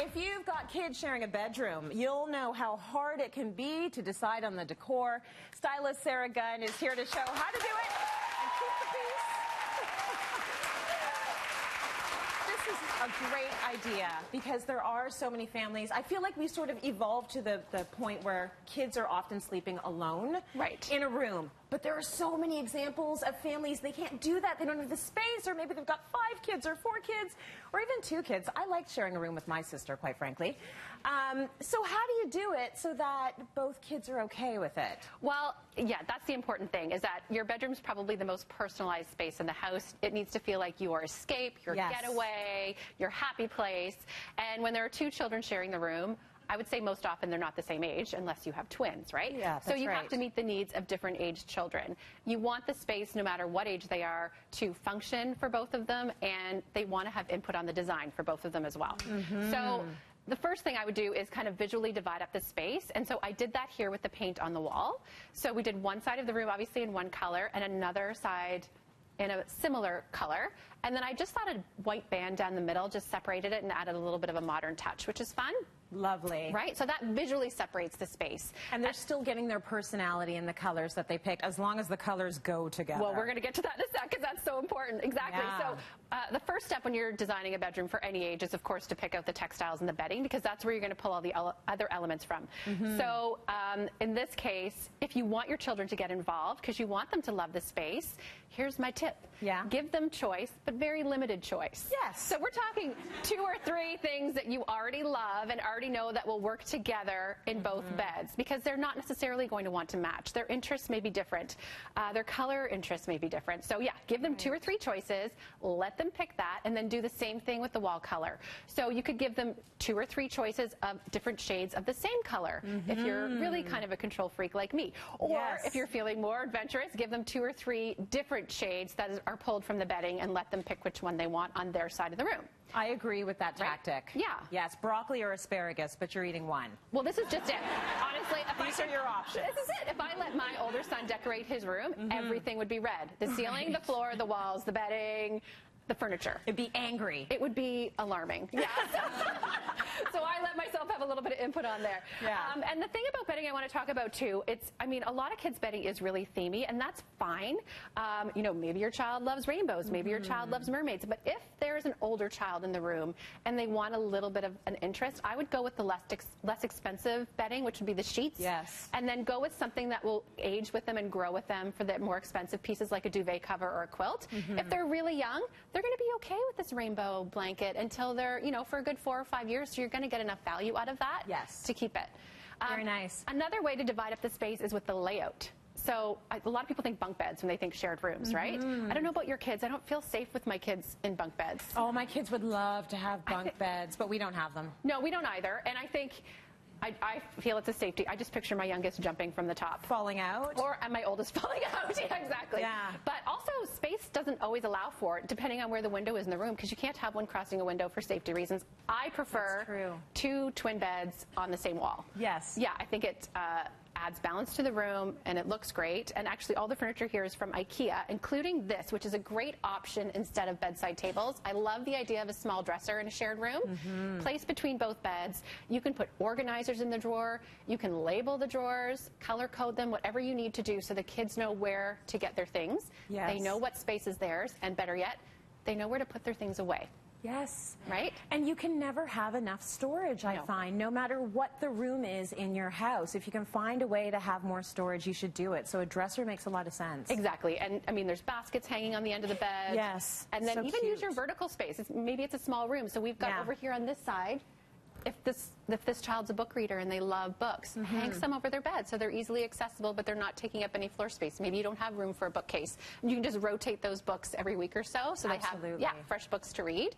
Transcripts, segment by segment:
If you've got kids sharing a bedroom, you'll know how hard it can be to decide on the decor. Stylist Sarah Gunn is here to show how to do it and keep the peace. This is a great idea because there are so many families. I feel like we sort of evolved to the point where kids are often sleeping alone in a room. But there are so many examples of families, they can't do that. They don't have the space, or maybe they've got 5 kids or 4 kids or even 2 kids. I like sharing a room with my sister, quite frankly. So how do you do it so that both kids are okay with it? Well, yeah, that's the important thing, is that your bedroom's probably the most personalized space in the house. It needs to feel like your escape, your getaway, your happy place. And when there are 2 children sharing the room, I would say most often they're not the same age unless you have twins, right? Yeah, that's so you have to meet the needs of different aged children. You want the space, no matter what age they are, to function for both of them, and they want to have input on the design for both of them as well. So the first thing I would do is kind of visually divide up the space, and so I did that here with the paint on the wall. So we did one side of the room obviously in one color and another side in a similar color, and then I just thought a white band down the middle, just separated it and added a little bit of a modern touch, which is fun. Lovely. Right? So that visually separates the space. And they're still getting their personality in the colors that they picked, as long as the colors go together. Well, we're going to get to that in a sec, because that's so important. Exactly. Yeah. So the first step when you're designing a bedroom for any age is, of course, to pick out the textiles and the bedding, because that's where you're going to pull all the other elements from. So in this case, if you want your children to get involved, because you want them to love the space, here's my tip. Yeah. Give them choice, but very limited choice. Yes. So we're talking 2 or 3 things that you already love and already know that will work together in both beds, because they're not necessarily going to want to match. Their interests may be different. Their color interests may be different. So yeah, give them 2 or 3 choices, let them pick that, and then do the same thing with the wall color. So you could give them 2 or 3 choices of different shades of the same color if you're really kind of a control freak like me. Or if you're feeling more adventurous, give them 2 or 3 different shades that are pulled from the bedding and let them pick which one they want on their side of the room. I agree with that tactic. Yeah. Yes, broccoli or asparagus, but you're eating one. Well, this is just it. Honestly, these are your options. This is it. If I let my older son decorate his room, everything would be red. The ceiling, the floor, the walls, the bedding, the furniture. It'd be angry. It would be alarming. Yeah. So I let myself have a little bit of input on there. Yeah. And the thing about bedding I want to talk about too, I mean, a lot of kids' bedding is really themey, and that's fine. You know, maybe your child loves rainbows, maybe your child loves mermaids, but if there's an older child in the room and they want a little bit of an interest, I would go with the less expensive bedding, which would be the sheets. Yes. And then go with something that will age with them and grow with them for the more expensive pieces, like a duvet cover or a quilt. If they're really young, they're going to be okay with this rainbow blanket until they're, you know, for a good 4 or 5 years, so you're going to get enough value out of that to keep it. Very nice. Another way to divide up the space is with the layout. So a lot of people think bunk beds when they think shared rooms, right? I don't know about your kids. I don't feel safe with my kids in bunk beds. Oh, my kids would love to have bunk beds, but we don't have them. No, we don't either. And I think I feel it's a safety. I just picture my youngest jumping from the top. Falling out? Or my oldest falling out. Yeah, exactly. Yeah. But also, space doesn't always allow for it, depending on where the window is in the room, because you can't have one crossing a window for safety reasons. I prefer 2 twin beds on the same wall. Yes. Yeah, I think it adds balance to the room, and it looks great. And actually, all the furniture here is from IKEA, including this, which is a great option instead of bedside tables. I love the idea of a small dresser in a shared room, placed between both beds. You can put organizers in the drawer. You can label the drawers, color code them, whatever you need to do so the kids know where to get their things. Yes. They know what space is theirs, and better yet, they know where to put their things away. Yes. Right? And you can never have enough storage, I find, no matter what the room is in your house. If you can find a way to have more storage, you should do it. So a dresser makes a lot of sense. Exactly. And I mean, there's baskets hanging on the end of the bed. Yes. And then so even cute. use your vertical space. Maybe it's a small room. So we've got over here on this side, if this child's a book reader and they love books, hang some over their bed so they're easily accessible, but they're not taking up any floor space. Maybe you don't have room for a bookcase. You can just rotate those books every week or so they have fresh books to read.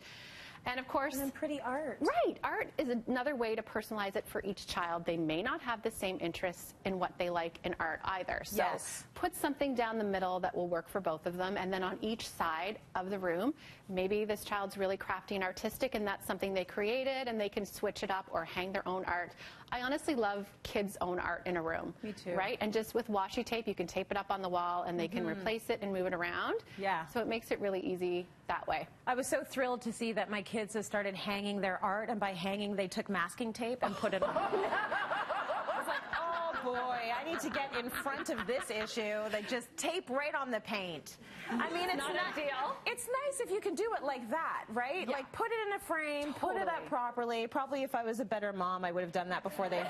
And of course, and then pretty art. Right. Art is another way to personalize it for each child. They may not have the same interests in what they like in art either. So put something down the middle that will work for both of them. And then on each side of the room, maybe this child's really crafty and artistic, and that's something they created, and they can switch it up or hang their own art. I honestly love kids' own art in a room. Me too. Right? And just with washi tape, you can tape it up on the wall, and they can replace it and move it around. Yeah. So it makes it really easy that way. I was so thrilled to see that my kids have started hanging their art, and by hanging, they took masking tape and put it on. I was like, oh boy, I need to get in front of this issue. They just tape right on the paint. I mean, it's not ideal. It's nice if you can do it like that, right? Yeah. Like put it in a frame, Totally. put it up properly. Probably if I was a better mom, I would have done that before they...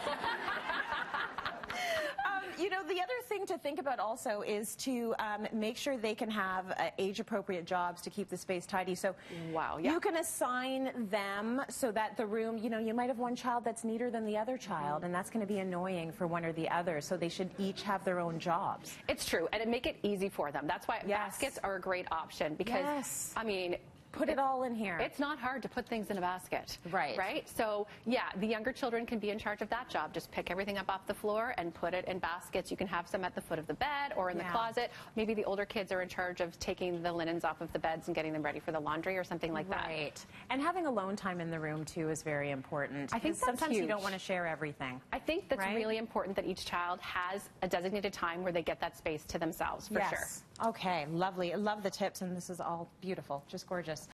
You know, the other thing to think about also is to make sure they can have age-appropriate jobs to keep the space tidy. So you can assign them so that the room, you know, you might have one child that's neater than the other child, and that's going to be annoying for one or the other. So they should each have their own jobs. It's true, and make it easy for them. That's why baskets are a great option because, I mean... Put it all in here. It's not hard to put things in a basket. Right. Right? So, yeah, the younger children can be in charge of that job. Just pick everything up off the floor and put it in baskets. You can have some at the foot of the bed or in the closet. Maybe the older kids are in charge of taking the linens off of the beds and getting them ready for the laundry or something like that. Right. And having alone time in the room, too, is very important. I think that's sometimes huge. You don't want to share everything. I think that's really important that each child has a designated time where they get that space to themselves, for sure. Okay, lovely. I love the tips, and this is all beautiful, just gorgeous.